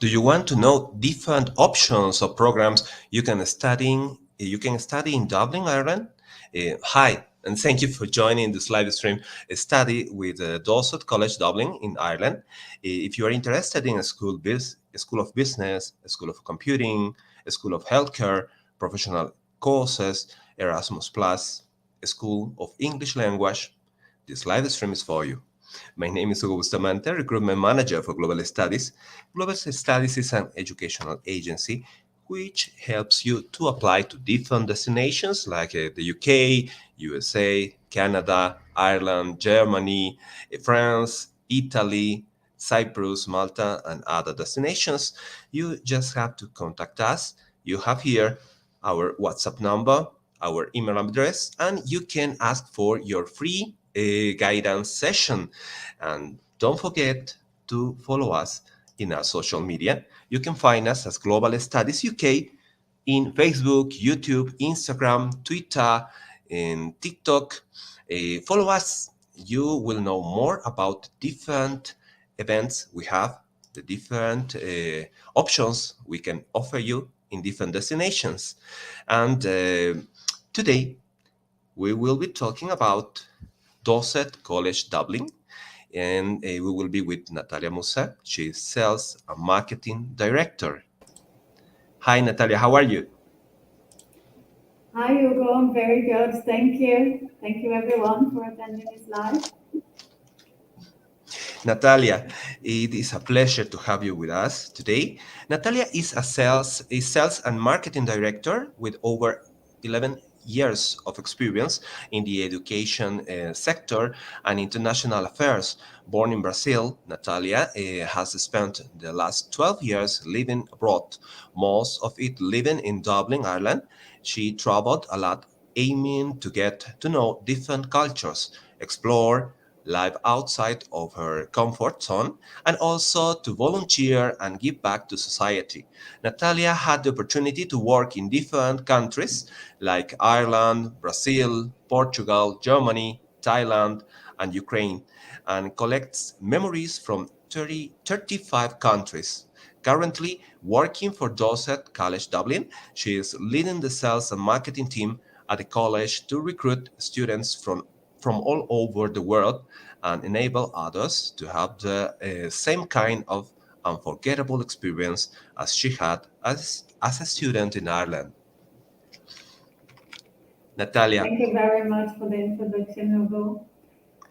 Do you want to know different options of programs you can study in Dublin, Ireland? Hi, and thank you for joining this live stream study with Dorset College Dublin in Ireland. If you are interested in a school of business, a school of computing, a school of healthcare, professional courses, Erasmus Plus, a school of English language, this live stream is for you. My name is Hugo Bustamante, Recruitment Manager for Global Studies. Global Studies is an educational agency which helps you to apply to different destinations like the UK, USA, Canada, Ireland, Germany, France, Italy, Cyprus, Malta, and other destinations. You just have to contact us. You have here our WhatsApp number, our email address, and you can ask for your free guidance session. And don't forget to follow us in our social media. You can find us as Global Studies UK in Facebook, YouTube, Instagram, Twitter, and TikTok. Follow us. You will know more about different events we have, the different options we can offer you in different destinations. And today we will be talking about Dorset College Dublin, and we will be with Natalia Musa. She is Sales and Marketing Director. Hi, Natalia, how are you? Hi, Hugo. I'm very good. Thank you. Thank you, everyone, for attending this live. Natalia, it is a pleasure to have you with us today. Natalia is a sales and marketing director with over 11 years of experience in the education sector and international affairs. Born in Brazil, Natalia has spent the last 12 years living abroad, most of it living in Dublin, Ireland. She traveled a lot, aiming to get to know different cultures, explore life outside of her comfort zone, and also to volunteer and give back to society. Natalia had the opportunity to work in different countries like Ireland, Brazil, Portugal, Germany, Thailand, and Ukraine, and collects memories from 35 countries. Currently working for Dorset College Dublin, she is leading the sales and marketing team at the college to recruit students from all over the world and enable others to have the same kind of unforgettable experience as she had as a student in Ireland. Natalia, Thank you very much for the introduction, Hugo.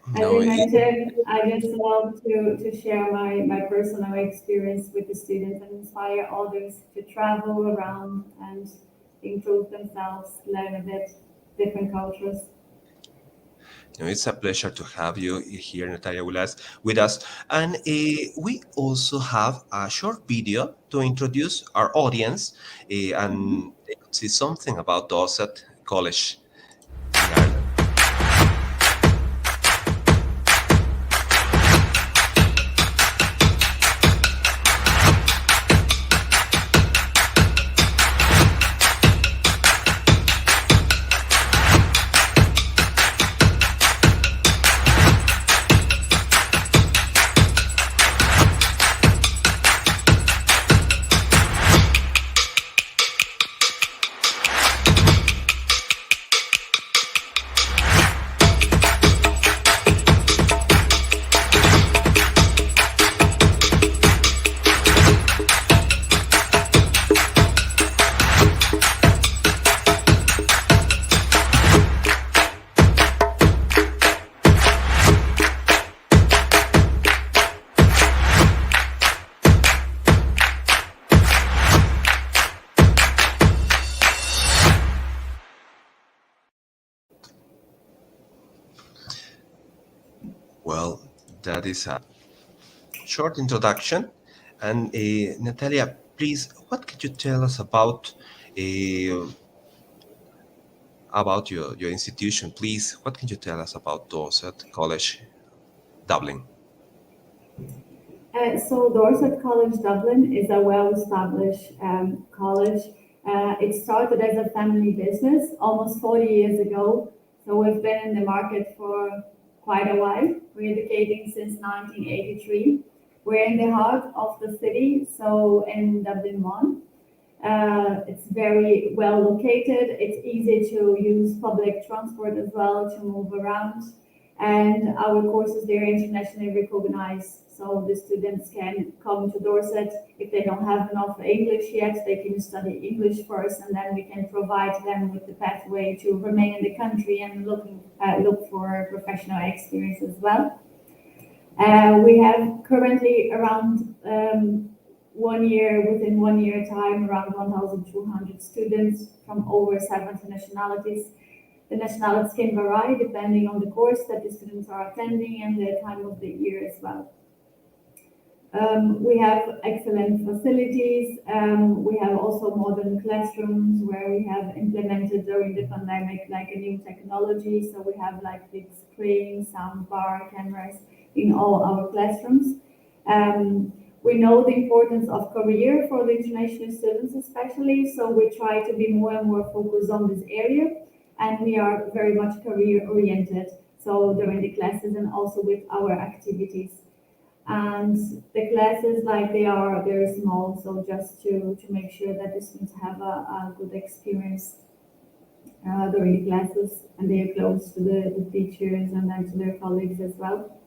As no, you mentioned, I just love to share my personal experience with the students and inspire others to travel around and improve themselves, learn a bit different cultures. it's a pleasure to have you here, Natalia, with us. And we also have a short video to introduce our audience, Mhm. and they could see something about Dorset College in Ireland. Well, that is a short introduction. And Natalia, please, what could you tell us about your institution, please? What can you tell us about Dorset College Dublin? So Dorset College Dublin is a well-established college. It started as a family business almost 40 years ago. So we've been in the market for quite a while. We're educating since 1983. We're in the heart of the city, so in Dublin 1. It's very well located. It's easy to use public transport as well to move around. And our courses, they're internationally recognized. So the students can come to Dorset. If they don't have enough English yet, they can study English first, and then we can provide them with the pathway to remain in the country and look for professional experience as well. We have currently around within 1 year time, around 1,200 students from over 70 nationalities. The nationalities can vary depending on the course that the students are attending and the time of the year as well. We have excellent facilities. We have also modern classrooms where we have implemented during the pandemic like a new technology. So we have like big screens, sound bar, cameras in all our classrooms. We know the importance of career for the international students especially, so we try to be more and more focused on this area, and we are very much career oriented, so during the classes and also with our activities. And the classes, like they're very small, so just to make sure that the students have a good experience during the classes, and they are close to the teachers and then to their colleagues as well.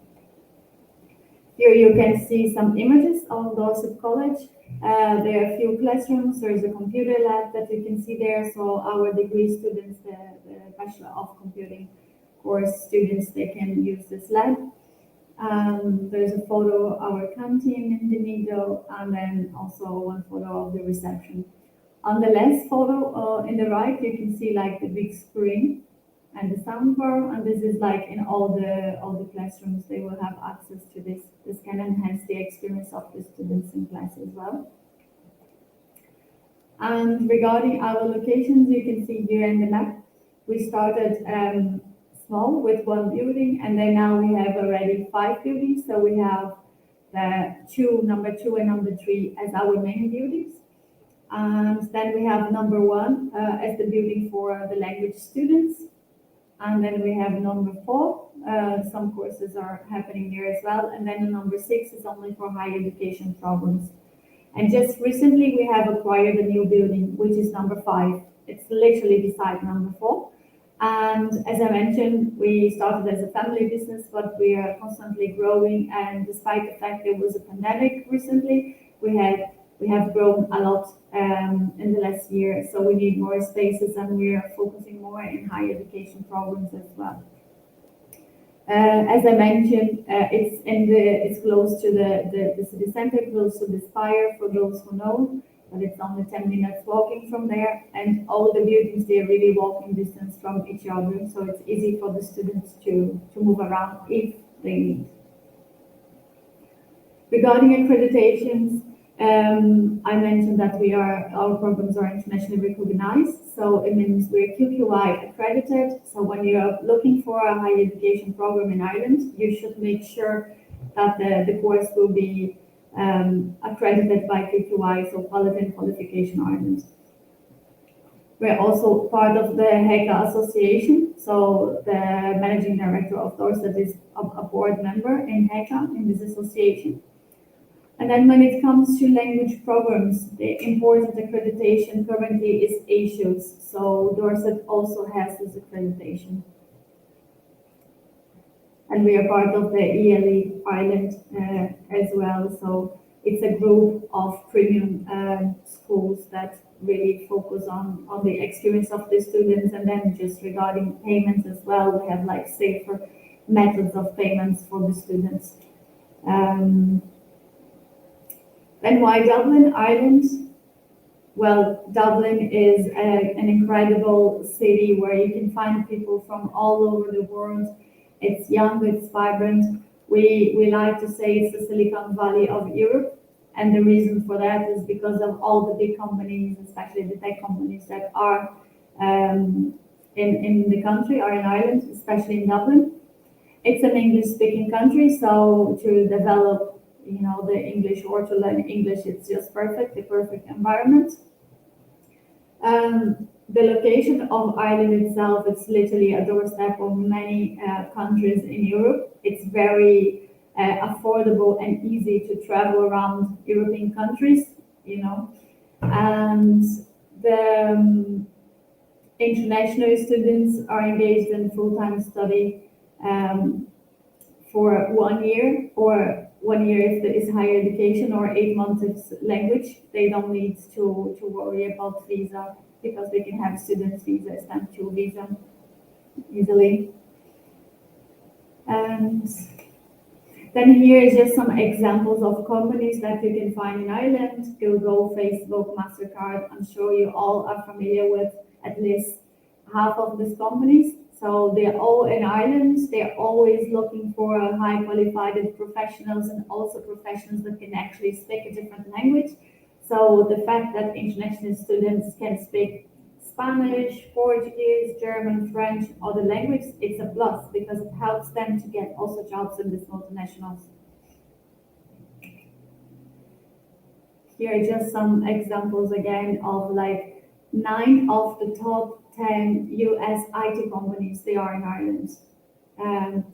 Here you can see some images of Dorset College. There are a few classrooms. There is a computer lab that you can see there. So our degree students, the Bachelor of Computing course students, they can use this lab. There's a photo of our canteen in the middle, and then also one photo of the reception. On the last photo in the right, you can see like the big screen and the soundbar, and this is like in all the classrooms, they will have access to this. This can enhance the experience of the students in class as well. And regarding our locations, you can see here in the map, we started small with one building, and then now we have already 5 buildings. So we have the number 2 and number 3 as our main buildings. And then we have number 1 as the building for the language students. And then we have number 4, some courses are happening there as well. And then number 6 is only for higher education programs. And just recently we have acquired a new building, which is number 5. It's literally beside number 4. And as I mentioned, we started as a family business, but we are constantly growing. And despite the fact there was a pandemic recently, we have grown a lot in the last year, so we need more spaces, and we are focusing more in higher education programs as well. As I mentioned, it's close to the city center, close to the Spire for those who know, but it's only 10 minutes walking from there, and all the buildings, they're really walking distance from each other, so it's easy for the students to move around if they need. Regarding accreditations, I mentioned that our programs are internationally recognized, so it means we're QQI accredited. So when you're looking for a higher education program in Ireland, you should make sure that the course will be accredited by QQI, so Quality and Qualification Ireland. We're also part of the HECA Association, so the managing director of Dorset is a board member in HECA, in this association. And then when it comes to language programs, the important accreditation currently is ASHUS. So Dorset also has this accreditation. And we are part of the ELE Ireland as well. So it's a group of premium schools that really focus on the experience of the students. And then just regarding payments as well, we have like safer methods of payments for the students. And why Dublin, Ireland? Well, Dublin is an incredible city where you can find people from all over the world. It's young, it's vibrant. We like to say it's the Silicon Valley of Europe. And the reason for that is because of all the big companies, especially the tech companies that are in the country, are in Ireland, especially in Dublin. It's an English-speaking country, so to develop the English or to learn English, it's just perfect, the perfect environment. The location of Ireland itself, it's literally a doorstep of many countries in Europe. It's very affordable and easy to travel around European countries, you know. And the international students are engaged in full-time study for 1 year, or 1 year if there is higher education, or 8 months if language. They don't need to worry about visa, because they can have student visa, stamp 2 visa easily. And then here is just some examples of companies that you can find in Ireland: Google, Facebook, MasterCard. I'm sure you all are familiar with at least half of these companies. So they're all in Ireland. They're always looking for high qualified professionals, and also professionals that can actually speak a different language. So the fact that international students can speak Spanish, Portuguese, German, French, other languages, it's a plus, because it helps them to get also jobs in these multinationals. Here are just some examples again of like 9 of the top 10 US IT companies, they are in Ireland.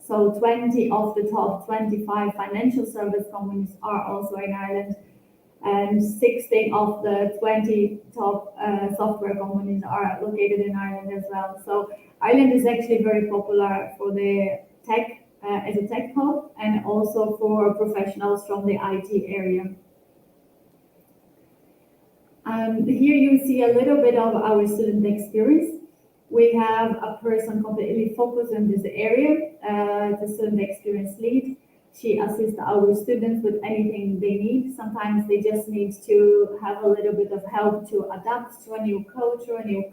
So 20 of the top 25 financial service companies are also in Ireland. And 16 of the 20 top software companies are located in Ireland as well. So Ireland is actually very popular for the tech, as a tech hub, and also for professionals from the IT area. And here you see a little bit of our student experience. We have a person completely focused in this area, the student experience lead. She assists our students with anything they need. Sometimes they just need to have a little bit of help to adapt to a new culture, a new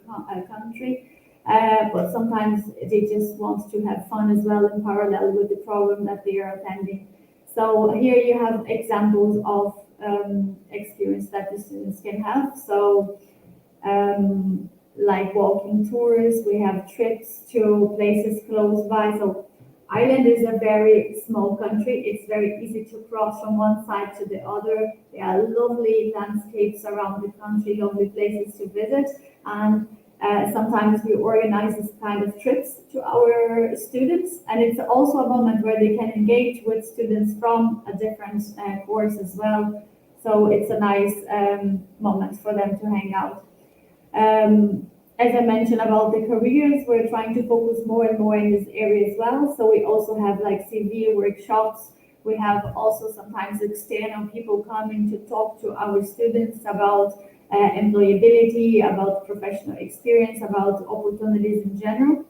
country. But sometimes they just want to have fun as well in parallel with the program that they are attending. So here you have examples of experience that the students can have. So like walking tours, we have trips to places close by. So Ireland is a very small country. It's very easy to cross from one side to the other. There are lovely landscapes around the country, lovely places to visit. And sometimes we organize this kind of trips to our students. And it's also a moment where they can engage with students from a different course as well. So it's a nice moment for them to hang out. As I mentioned about the careers, we're trying to focus more and more in this area as well. So we also have like CV workshops. We have also sometimes external people coming to talk to our students about employability, about professional experience, about opportunities in general.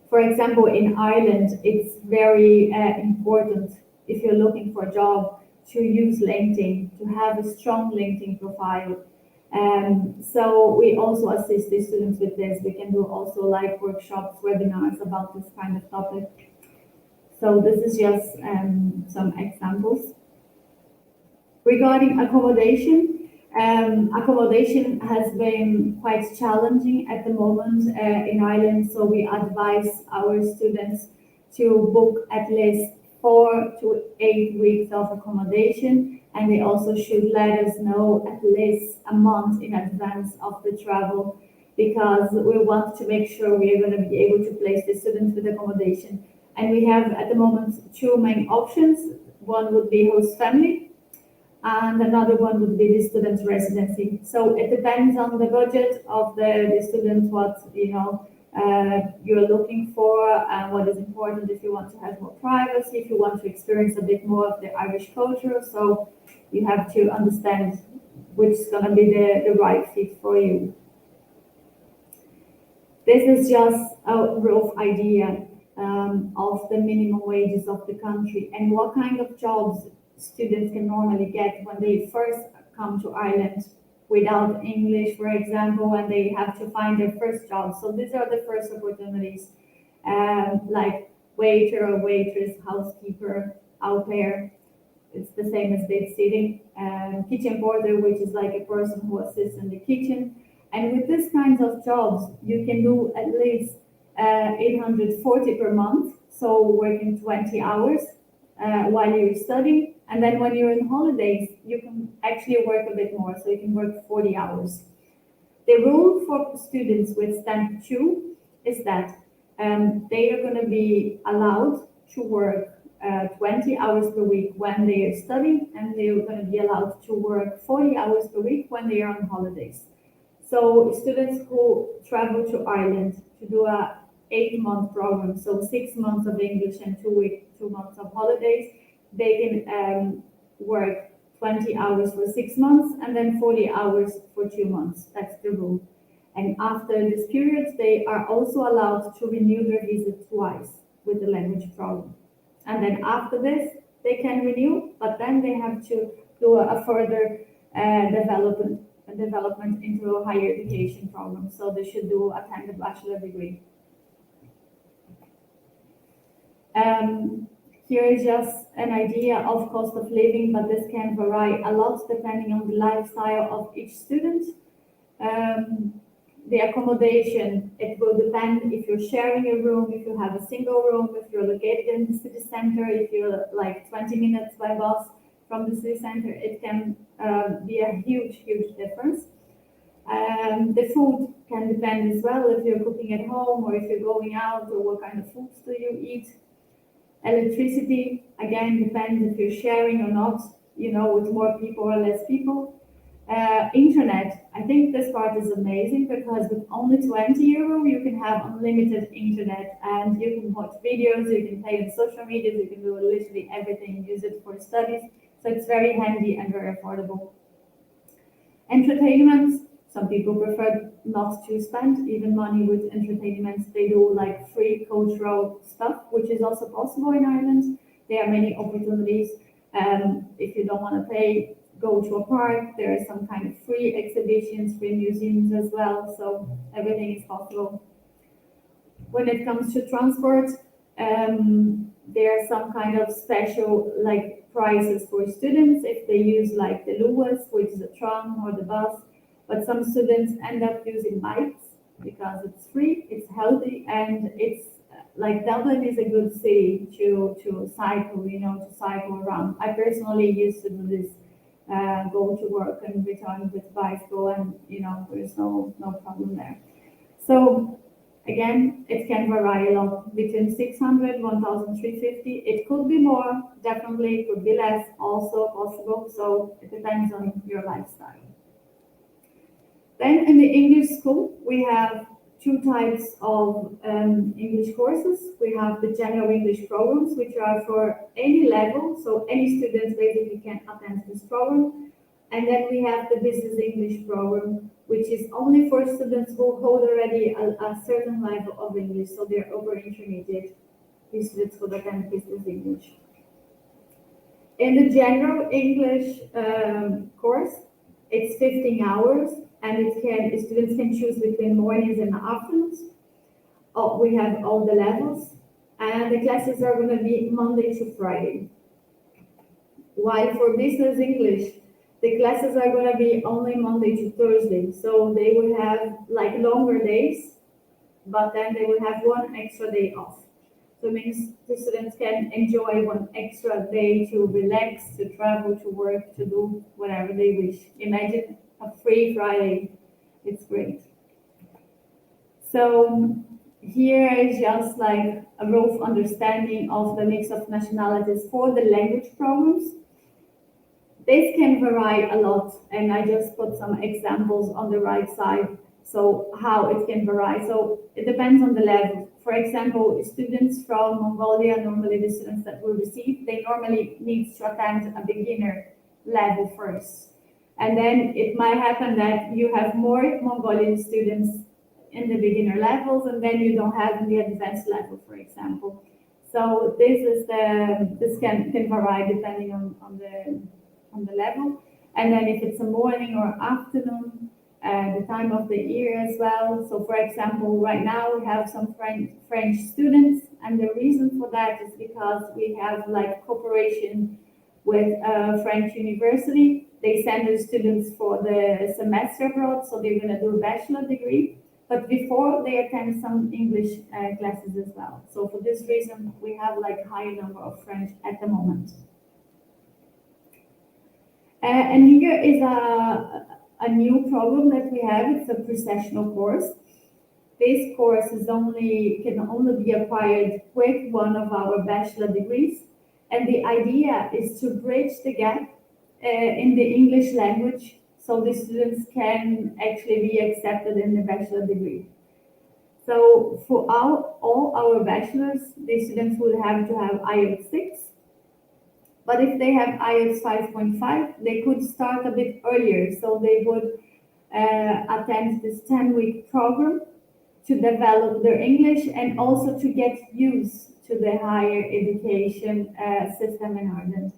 For example, in Ireland, it's very important, if you're looking for a job, to use LinkedIn, to have a strong LinkedIn profile. So we also assist the students with this. We can do also like workshops, webinars about this kind of topic. So this is just some examples. Regarding accommodation, accommodation has been quite challenging at the moment in Ireland. So we advise our students to book at least 4 to 8 weeks of accommodation, and they also should let us know at least a month in advance of the travel, because we want to make sure we are going to be able to place the students with accommodation. And we have at the moment 2 main options. One would be host family, and another one would be the student's residency. So it depends on the budget of the student, what you're looking for, and what is important. If you want to have more privacy, if you want to experience a bit more of the Irish culture, so you have to understand which is going to be the right fit for you. This is just a rough idea of the minimum wages of the country and what kind of jobs students can normally get when they first come to Ireland without English, for example, and they have to find their first job. So these are the first opportunities, like waiter or waitress, housekeeper, au pair. It's the same as babysitting. Kitchen porter, which is like a person who assists in the kitchen. And with these kinds of jobs, you can do at least 840 per month. So working 20 hours while you're studying. And then when you're on holidays, you can actually work a bit more. So you can work 40 hours. The rule for students with stamp 2 is that they are going to be allowed to work 20 hours per week when they are studying, and they're going to be allowed to work 40 hours per week when they are on holidays. So students who travel to Ireland to do a 8-month program, so 6 months of English and 2 months of holidays, they can work 20 hours for 6 months and then 40 hours for 2 months. That's the rule. And after this period, they are also allowed to renew their visa twice with the language program. And then after this, they can renew, but then they have to do a further development into a higher education program. So they should attend a bachelor degree. Here is just an idea of cost of living, but this can vary a lot depending on the lifestyle of each student. The accommodation, it will depend if you're sharing a room, if you have a single room, if you're located in the city center, if you're like 20 minutes by bus from the city center, it can be a huge difference. The food can depend as well, if you're cooking at home or if you're going out, or what kind of foods do you eat. Electricity, again, depends if you're sharing or not, with more people or less people. Internet, I think this part is amazing because with only 20 euro, you can have unlimited internet and you can watch videos, you can play on social media, you can do literally everything, use it for studies. So it's very handy and very affordable. Entertainment, some people prefer not to spend even money with entertainment. They do like free cultural stuff, which is also possible in Ireland. There are many opportunities. If you don't want to pay, go to a park. There are some kind of free exhibitions, free museums as well. So everything is possible. When it comes to transport, there are some kind of special like prices for students if they use like the Luas, which is a tram or the bus. But some students end up using bikes because it's free, it's healthy, and it's like Dublin is a good city to cycle, to cycle around. I personally used to do this, go to work and return with bicycle, and there's no problem there. So again, it can vary a lot between 600, 1,350. It could be more, definitely, it could be less, also possible. So it depends on your lifestyle. Then in the English school, we have two types of English courses. We have the general English programs, which are for any level, so any student basically can attend this program. And then we have the business English program, which is only for students who hold already a certain level of English, so they're over intermediate. These students could attend business English. In the general English course, it's 15 hours. And students can choose between mornings and afternoons. We have all the levels, and the classes are going to be Monday to Friday. While for business English, the classes are going to be only Monday to Thursday. So they will have like longer days, but then they will have one extra day off. So it means the students can enjoy one extra day to relax, to travel, to work, to do whatever they wish. Imagine a free Friday. It's great. So here is just like a rough understanding of the mix of nationalities for the language programs. This can vary a lot, and I just put some examples on the right side. So how it can vary. So it depends on the level. For example, students from Mongolia, normally the students that will receive, they normally need to attend a beginner level first. And then it might happen that you have more Mongolian students in the beginner levels, and then you don't have in the advanced level, for example. So this can vary depending on the level. And then if it's a morning or afternoon, the time of the year as well. So for example, right now we have some French students, and the reason for that is because we have like cooperation with a French university. They send their students for the semester abroad, so they're going to do a bachelor degree. But before, they attend some English classes as well. So for this reason, we have like a higher number of French at the moment. And here is a new program that we have. It's a processional course. This course can only be acquired with one of our bachelor degrees. And the idea is to bridge the gap in the English language so the students can actually be accepted in the bachelor degree. So for all our bachelors, the students will have to have IELTS 6. But if they have IELTS 5.5, they could start a bit earlier. So they would attend this 10-week program to develop their English and also to get used to the higher education system in Ireland.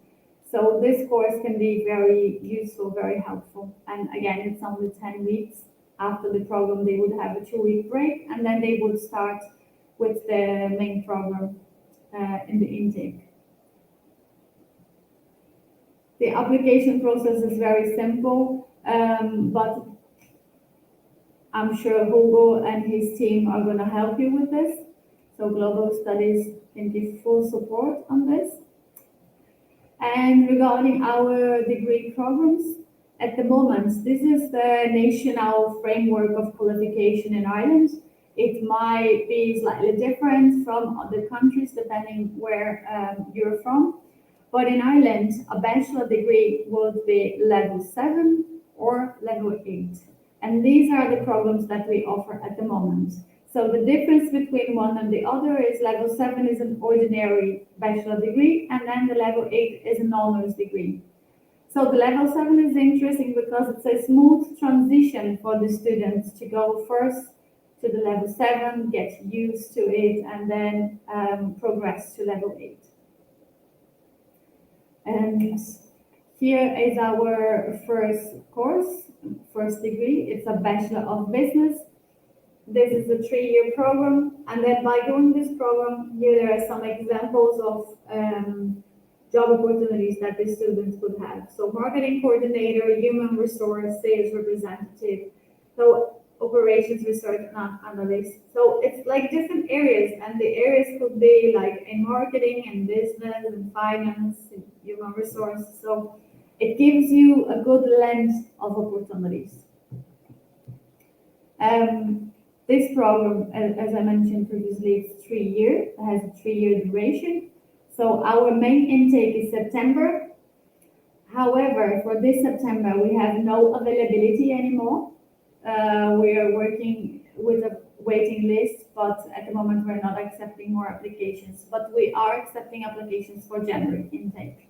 So this course can be very useful, very helpful. And again, it's only 10 weeks. After the program, they would have a 2-week break, and then they would start with the main program in the intake. The application process is very simple, but I'm sure Hugo and his team are going to help you with this. So Global Studies can give full support on this. And regarding our degree programs, at the moment, this is the national framework of qualification in Ireland. It might be slightly different from other countries depending where you're from. But in Ireland, a bachelor degree would be level 7 or level 8. And these are the programs that we offer at the moment. So the difference between one and the other is level 7 is an ordinary bachelor degree, and then the level 8 is an honors degree. So the level 7 is interesting because it's a smooth transition for the students to go first to the level 7, get used to it, and then progress to level 8. And here is our first course, first degree. It's a Bachelor of Business. This is a 3-year program, and then by doing this program, here there are some examples of job opportunities that the students could have. So marketing coordinator, human resource, sales representative, so operations research analyst. So it's like different areas, and the areas could be like in marketing and business and finance and human resource. So it gives you a good lens of opportunities. This program, as I mentioned previously, it's 3-year. It has a 3-year duration. So our main intake is September. However, for this September, we have no availability anymore. We are working with a waiting list, but at the moment we're not accepting more applications. But we are accepting applications for January intake.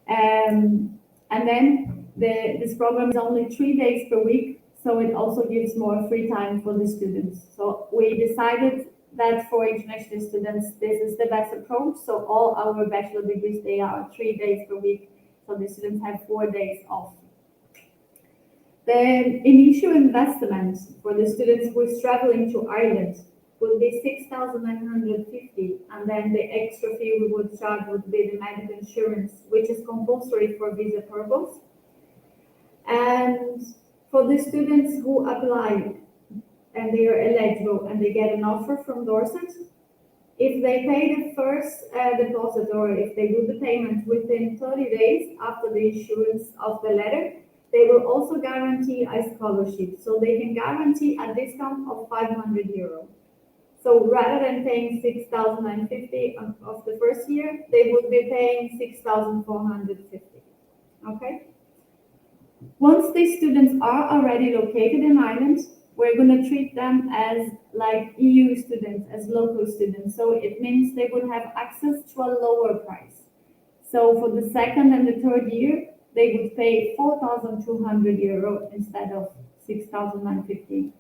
And then this program is only 3 days per week. So it also gives more free time for the students. So we decided that for international students, this is the best approach. So all our bachelor degrees, they are 3 days per week. So the students have 4 days off. The initial investment for the students who is traveling to Ireland will be 6,950, and then the extra fee we would charge would be the medical insurance, which is compulsory for visa purpose. And for the students who apply and they are eligible and they get an offer from Dorset, if they pay the first deposit or if they do the payment within 30 days after the issuance of the letter, they will also guarantee a scholarship. So they can guarantee a discount of €500. So rather than paying 6,950 of the first year, they would be paying 6,450. Okay? Once these students are already located in Ireland, we're going to treat them as like EU students, as local students. So it means they would have access to a lower price. So for the second and the third year, they would pay €4,200 instead of 6,950.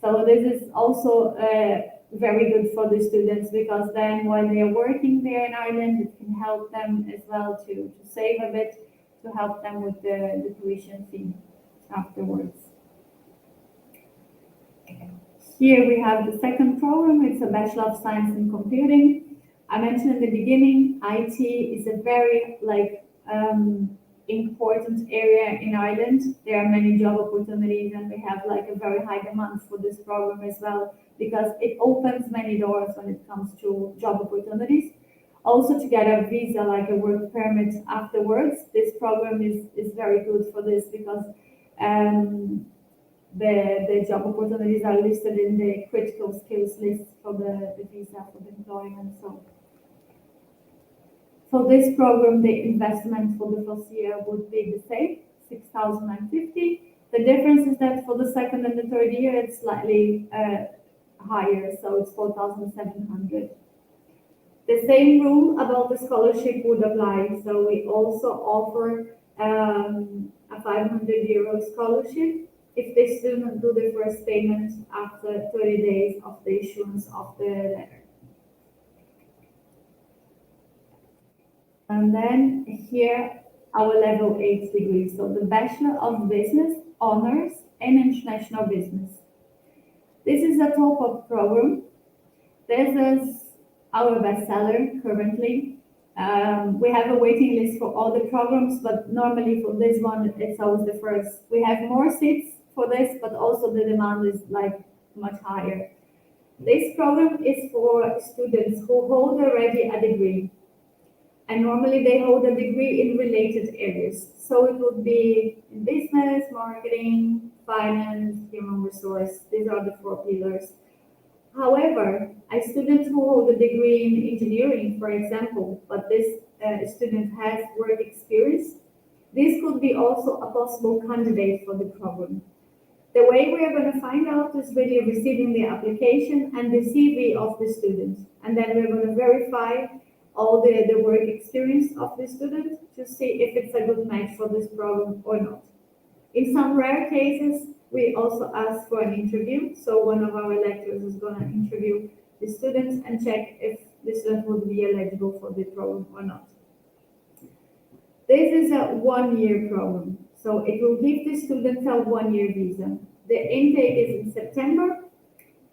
So this is also very good for the students because then while they are working there in Ireland, it can help them as well to save a bit, to help them with the tuition fee afterwards. Here we have the second program. It's a Bachelor of Science in Computing. I mentioned in the beginning, IT is a very important area in Ireland. There are many job opportunities and we have like a very high demand for this program as well because it opens many doors when it comes to job opportunities. Also to get a visa, like a work permit afterwards, this program is very good for this because the job opportunities are listed in the critical skills list for the visa for the employment. So For this program, the investment for the first year would be the same, 6,050. The difference is that for the second and the third year, it's slightly higher, so it's 4,700. The same rule about the scholarship would apply. So we also offer a 500 euro scholarship if the student do the first payment after 30 days of the issuance of the letter. And then here, our level 8 degree. So the Bachelor of Business, Honors in International Business. This is a top-up program. This is our bestseller currently. We have a waiting list for all the programs, but normally for this one, it's always the first. We have more seats for this, but also the demand is like much higher. This program is for students who hold already a degree. And normally they hold a degree in related areas. So it would be in business, marketing, finance, human resource. These are the 4 pillars. However, a student who holds a degree in engineering, for example, but this student has work experience, this could be also a possible candidate for the program. The way we are going to find out is really receiving the application and the CV of the student. And then we're going to verify all the work experience of the student to see if it's a good match for this program or not. In some rare cases, we also ask for an interview. So one of our lecturers is going to interview the students and check if the student would be eligible for the program or not. This is a 1-year program. So it will give the students a 1-year visa. The intake is in September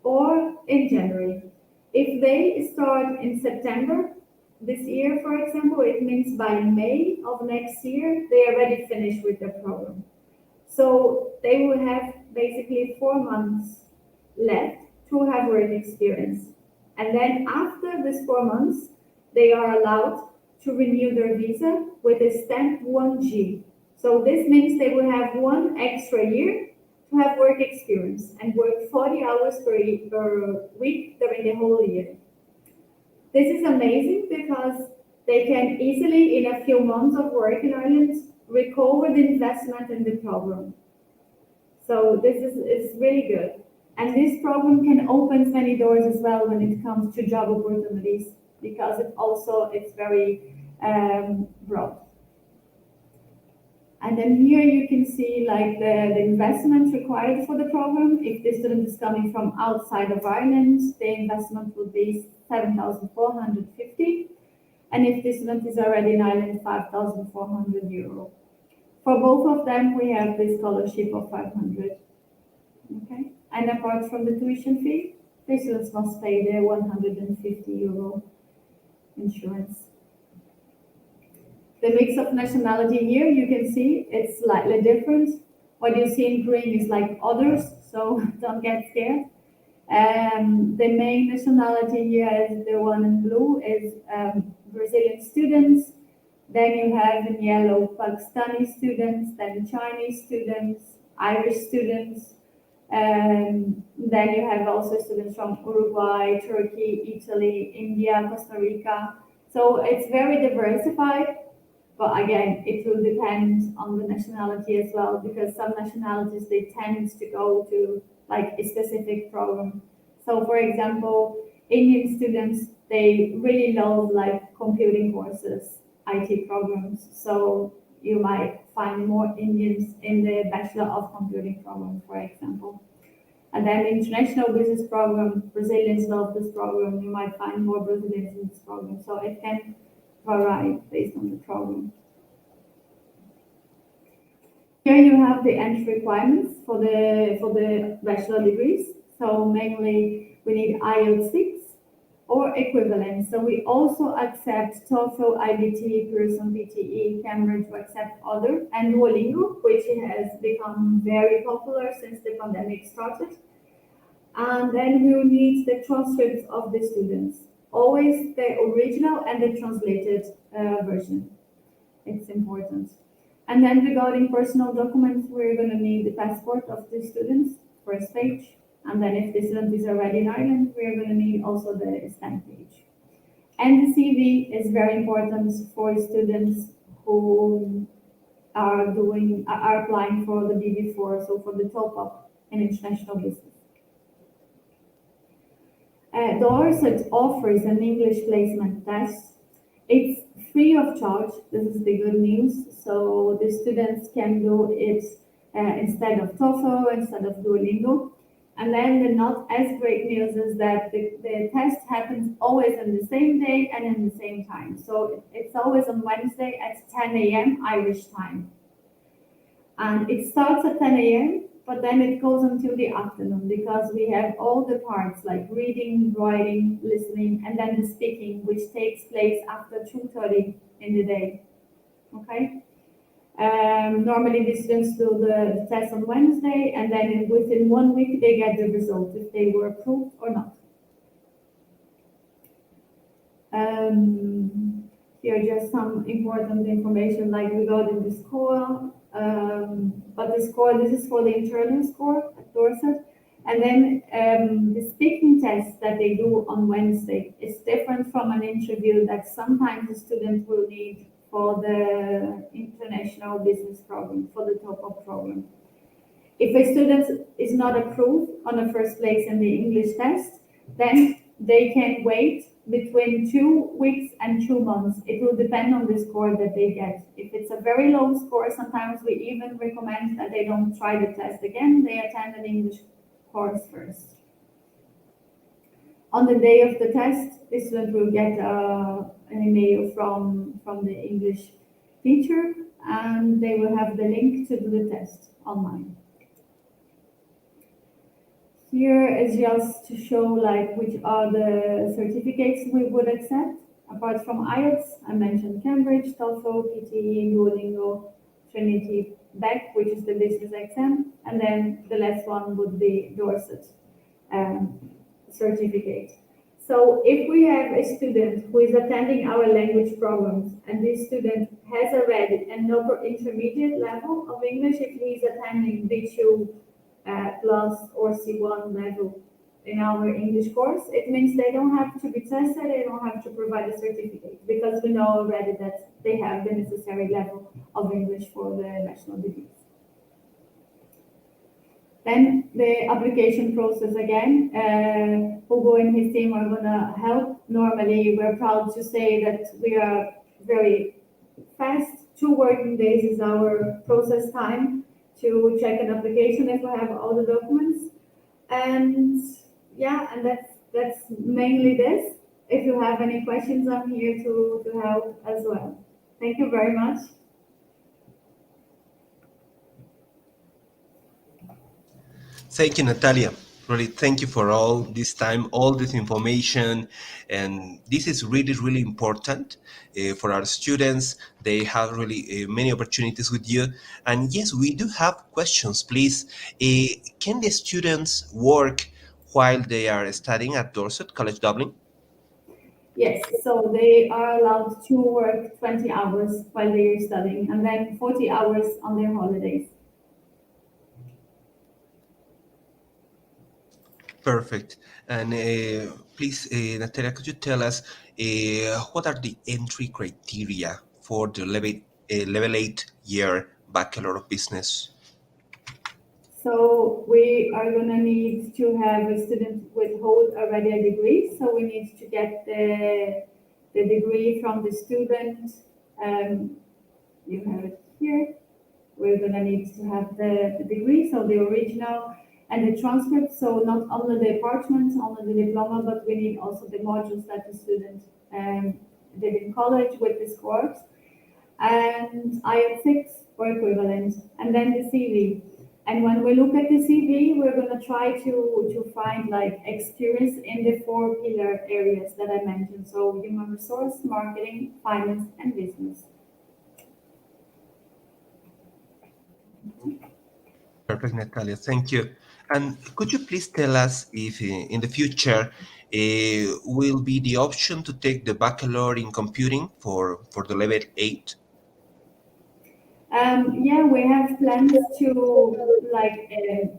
or in January. If they start in September this year, for example, it means by May of next year, they are already finished with the program. So they will have basically 4 months left to have work experience. And then after these 4 months, they are allowed to renew their visa with a stamp 1G. So this means they will have 1 extra year to have work experience and work 40 hours per week during the whole year. This is amazing because they can easily, in a few months of work in Ireland, recover the investment in the program. So this is really good. And this program can open many doors as well when it comes to job opportunities because it's very broad. And then here you can see like the investment required for the program. If the student is coming from outside of Ireland, the investment would be 7,450. And if the student is already in Ireland, 5,400 euro. For both of them, we have the scholarship of 500. Okay. And apart from the tuition fee, the students must pay the 150 euro insurance. The mix of nationality here, you can see it's slightly different. What you see in green is like others, so don't get scared. The main nationality here is the one in blue is Brazilian students. Then you have in yellow Pakistani students, then Chinese students, Irish students. Then you have also students from Uruguay, Turkey, Italy, India, Costa Rica. So it's very diversified. But again, it will depend on the nationality as well, because some nationalities, they tend to go to like a specific program. So for example, Indian students, they really love like computing courses, IT programs. So you might find more Indians in the Bachelor of Computing program, for example. And then the International Business program, Brazilians love this program. You might find more Brazilians in this program. So it can vary based on the program. Here you have the entry requirements for the bachelor degrees. So mainly we need IELTS 6 or equivalent. So we also accept TOEFL, IBT, Pearson, PTE, Cambridge, to accept other, and Duolingo, which has become very popular since the pandemic started. And then we will need the transcripts of the students. Always the original and the translated version. It's important. And then regarding personal documents, we're going to need the passport of the students, first page. And then if the student is already in Ireland, we're going to need also the stamp page. And the CV is very important for students who are applying for the BB4, so for the top up in international business. Dorset offers an English placement test. It's free of charge. This is the good news. So the students can do it instead of TOEFL, instead of Duolingo. And then the not as great news is that the test happens always on the same day and in the same time. So it's always on Wednesday at 10 a.m. Irish time. And it starts at 10 a.m., but then it goes until the afternoon because we have all the parts like reading, writing, listening, and then the speaking, which takes place after 2:30 in the day. Okay? Normally, the students do the test on Wednesday, and then within 1 week, they get the result if they were approved or not. Here are just some important information like regarding the score. But the score, this is for the internal score at Dorset. And then the speaking test that they do on Wednesday is different from an interview that sometimes the student will need for the international business program, for the top-up program. If a student is not approved on the first place in the English test, then they can wait between 2 weeks and 2 months. It will depend on the score that they get. If it's a very low score, sometimes we even recommend that they don't try the test again. They attend an English course first. On the day of the test, the student will get an email from the English teacher, and they will have the link to do the test online. Here is just to show like which are the certificates we would accept. Apart from IELTS, I mentioned Cambridge, TOEFL, PTE, Duolingo, Trinity, BEC, which is the business exam, and then the last one would be Dorset certificate. So if we have a student who is attending our language programs and this student has already an upper intermediate level of English, if he is attending B2 plus or C1 level in our English course, it means they don't have to be tested, they don't have to provide a certificate because we know already that they have the necessary level of English for the national degrees. Then the application process again, Hugo and his team are gonna help. Normally, we're proud to say that we are very fast. 2 working days is our process time to check an application if we have all the documents. And yeah, and that's mainly this. If you have any questions, I'm here to help as well. Thank you very much. Thank you, Natalia. Really, thank you for all this time, all this information. And this is really, really important for our students. They have really many opportunities with you. And yes, we do have questions. Please, can the students work while they are studying at Dorset College Dublin? Yes, so they are allowed to work 20 hours while they are studying and then 40 hours on their holidays. Perfect. And please, Natalia, could you tell us what are the entry criteria for the level 8 year Bachelor of Business? So we are gonna need to have a student with hold already a degree. So we need to get the degree from the student. You have it here. We're gonna need to have the degree, so the original and the transcript. So not only the parchment, only the diploma, but we need also the modules that the student did in college with the scores and IELTS 6 or equivalent, and then the CV. And when we look at the CV, we're going to try to find like experience in the 4 pillar areas that I mentioned. So human resource, marketing, finance, and business. Perfect, Natalia. Thank you. And could you please tell us if in the future will be the option to take the Bachelor in Computing for the level 8? Yeah, we have plans to like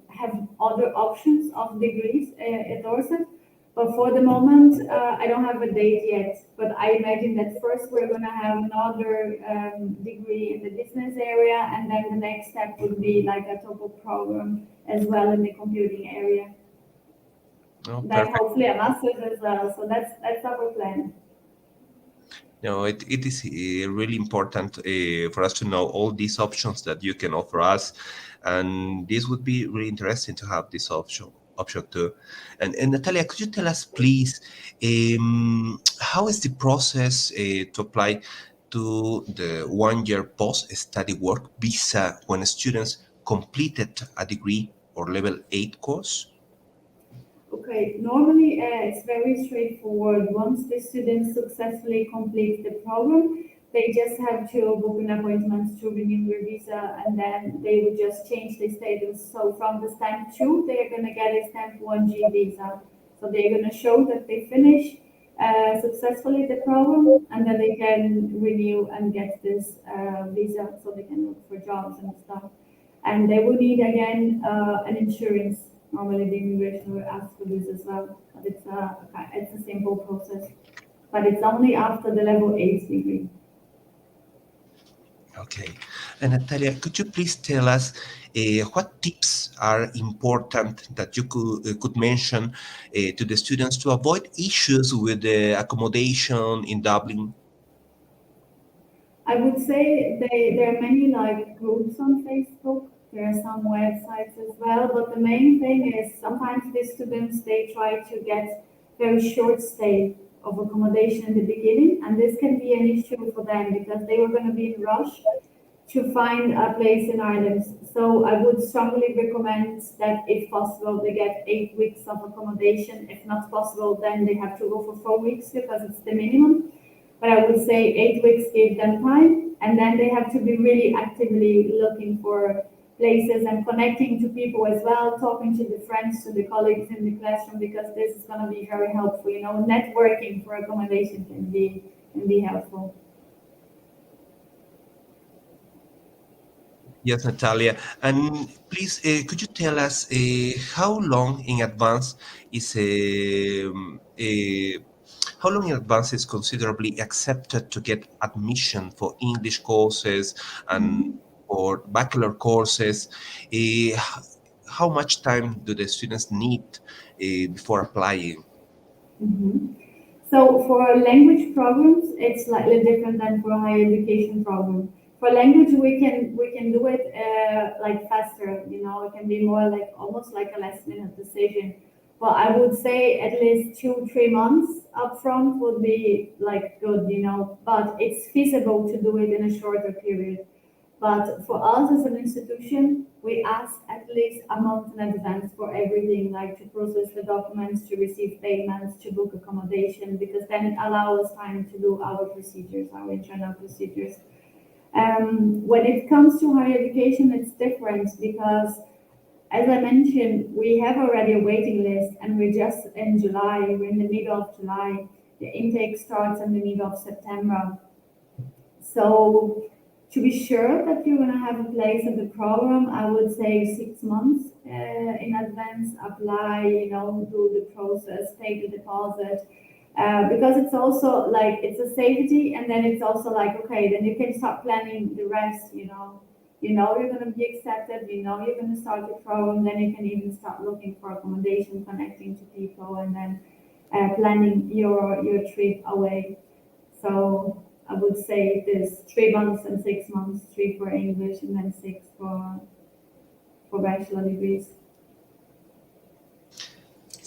have other options of degrees at Dorset, But for the moment, I don't have a date yet. But I imagine that first we're going to have another degree in the business area, and then the next step would be like a TOEFL program as well in the computing area. Oh, Then perfect. hopefully a master's as well. So that's our plan. No, it is really important for us to know all these options that you can offer us, and this would be really interesting to have this option too. And Natalia, could you tell us, please, how is the process to apply to the 1 year post-study work visa when students completed a degree or level 8 course? Okay, normally it's very straightforward. Once the student successfully completes the program, they just have to book an appointment to renew their visa, and then they would just change the status. So from the stamp 2, they're going to get a stamp 1G visa. So they're going to show that they finish successfully the program, and then they can renew and get this visa so they can look for jobs and stuff. And they will need again an insurance. Normally, the immigration will ask for this as well, but it's a simple process. But it's only after the level 8 degree. Okay. And Natalia, could you please tell us what tips are important that you could mention to the students to avoid issues with the accommodation in Dublin? I would say there are many like groups on Facebook. There are some websites as well, but the main thing is sometimes the students they try to get very short stay of accommodation in the beginning, and this can be an issue for them because they were going to be in rush to find a place in Ireland. So I would strongly recommend that if possible, they get 8 weeks of accommodation. If not possible, then they have to go for 4 weeks because it's the minimum. But I would say 8 weeks give them time, and then they have to be really actively looking for places and connecting to people as well, talking to the friends, to the colleagues in the classroom, because this is going to be very helpful. You know, networking for accommodation can be helpful. Yes, Natalia. And please, could you tell us how long in advance is how long in advance is considerably accepted to get admission for English courses and Mhm. for bachelor courses? Uh, h- how much time do the students need before applying? Mhm. So for language programs, it's slightly different than for higher education program. For language, we can do it like faster. You know, it can be more like almost like a last minute decision. But I would say at least 2-3 months upfront would be like good. You know, but it's feasible to do it in a shorter period. But for us as an institution, we ask at least a month in advance for everything, like to process the documents, to receive payments, to book accommodation, because then it allows us time to do our procedures, our internal procedures. When it comes to higher education, it's different because, as I mentioned, we have already a waiting list, and we're just in July. We're in the middle of July. The intake starts in the middle of September. So to be sure that you're going to have a place in the program, I would say 6 months in advance, apply, you know, do the process, take the deposit. Because it's also like it's a safety, and then it's also like okay, then you can start planning the rest. You know you're going to be accepted. You know you're going to start the program. Then you can even start looking for accommodation, connecting to people, and then planning your trip away. So I would say there's 3 months and 6 months, three for English and then six for bachelor degrees.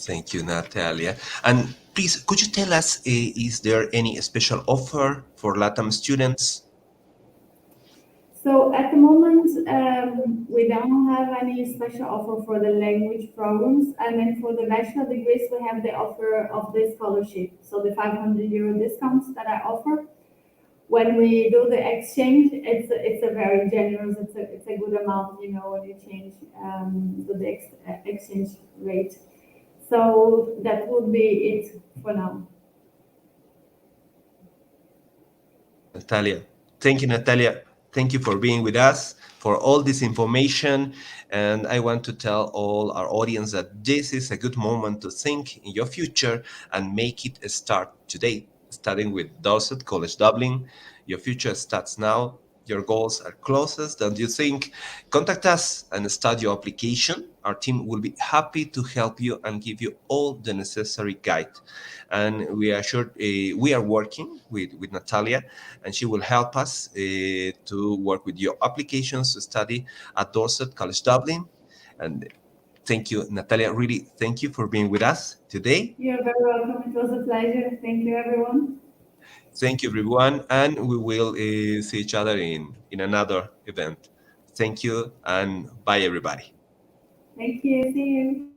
Thank you, Natalia. And please, could you tell us, is there any special offer for LATAM students? So at the moment, we don't have any special offer for the language programs. And then for the bachelor degrees, we have the offer of the scholarship. So the 500 euro discounts that I offer. When we do the exchange, it's a very generous, it's a good amount, you know, when you change the exchange rate. So that would be it for now. Natalia. Thank you, Natalia. Thank you for being with us, for all this information. And I want to tell all our audience that this is a good moment to think in your future and make it start today. Studying with Dorset College Dublin. Your future starts now. Your goals are closest than you think. Contact us and start your application. Our team will be happy to help you and give you all the necessary guide. And we are sure we are working with Natalia, and she will help us to work with your applications to study at Dorset College Dublin. And thank you, Natalia. Really, thank you for being with us today. You're very welcome. It was a pleasure. Thank you, everyone. Thank you, everyone, and we will see each other in another event. Thank you, and bye, everybody. Thank you. See you.